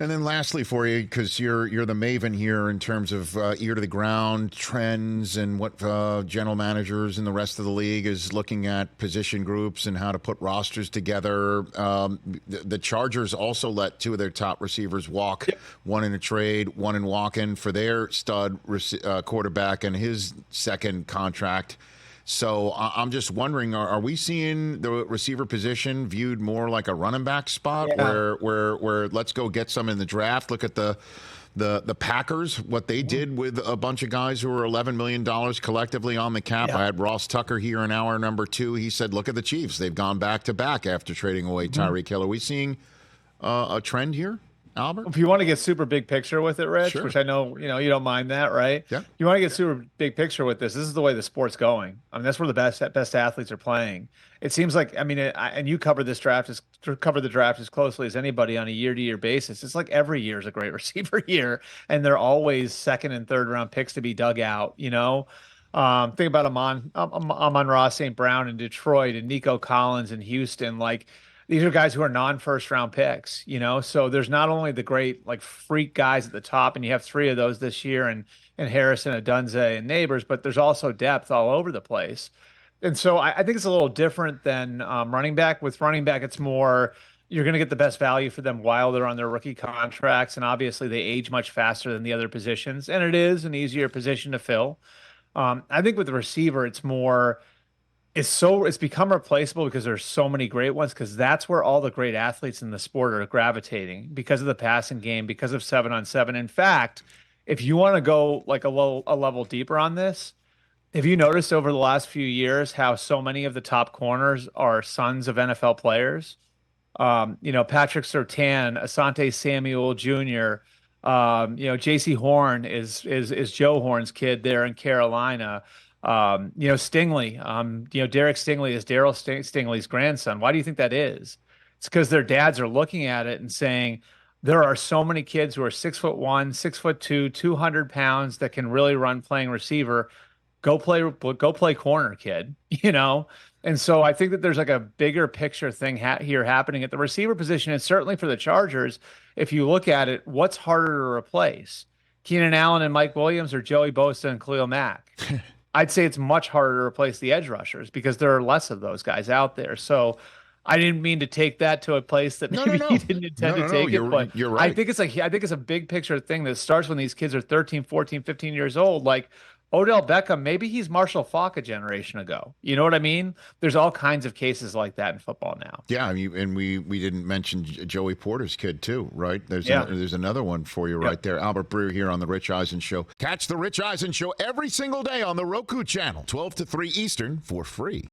And then lastly for you, because you're the maven here in terms of ear to the ground trends and what general managers in the rest of the league is looking at position groups and how to put rosters together. The Chargers also let two of their top receivers walk, one in a trade, one in walk-in for their stud quarterback and his second contract. So I'm just wondering, are we seeing the receiver position viewed more like a running back spot where let's go get some in the draft? Look at the Packers, what they did with a bunch of guys who were $11 million collectively on the cap. I had Ross Tucker here in hour number 2. He said, look at the Chiefs. They've gone back to back after trading away Tyreek Hill. Are we seeing a trend here, Albert? If you want to get super big picture with it, Rich, Sure. which I know, you don't mind that, right? Yeah. You want to get super big picture with this. This is the way the sport's going. I mean, that's where the best athletes are playing. It seems like, I mean, and you cover the draft as closely as anybody on a year-to-year basis. It's like every year is a great receiver year, and they're always second and third round picks to be dug out. Think about Amon-Ra St. Brown in Detroit and Nico Collins in Houston. Like, these are guys who are non-first round picks, so there's not only the great like freak guys at the top, and you have 3 of those this year and Harrison, Adunze, and Neighbors, but there's also depth all over the place. And so I think it's a little different than running back. With running back, it's more you're going to get the best value for them while they're on their rookie contracts, and obviously they age much faster than the other positions, and it is an easier position to fill. I think with the receiver, it's more it's become replaceable because there's so many great ones, because that's where all the great athletes in the sport are gravitating because of the passing game, because of 7-on-7. In fact, if you want to go like a level deeper on this, have you noticed over the last few years how so many of the top corners are sons of NFL players? Patrick Surtain, Asante Samuel Jr., J.C. Horn is Joe Horn's kid there in Carolina. Stingley, Derek Stingley is Daryl Stingley's grandson. Why do you think that is? It's because their dads are looking at it and saying, there are so many kids who are 6'1", 6'2", 200 pounds that can really run playing receiver. Go play corner, kid, And so I think that there's like a bigger picture thing here happening at the receiver position. And certainly for the Chargers, if you look at it, what's harder to replace? Keenan Allen and Mike Williams, or Joey Bosa and Khalil Mack? I'd say it's much harder to replace the edge rushers because there are less of those guys out there. So I didn't mean to take that to a place that maybe you didn't intend to take it, but you're right. I think it's a big picture thing that starts when these kids are 13, 14, 15 years old. Like Odell Beckham, maybe he's Marshall Faulk a generation ago. You know what I mean? There's all kinds of cases like that in football now. Yeah, I mean, and we didn't mention Joey Porter's kid too, right? There's another one for you right there. Albert Breer here on the Rich Eisen Show. Catch the Rich Eisen Show every single day on the Roku channel, 12 to 3 Eastern, for free.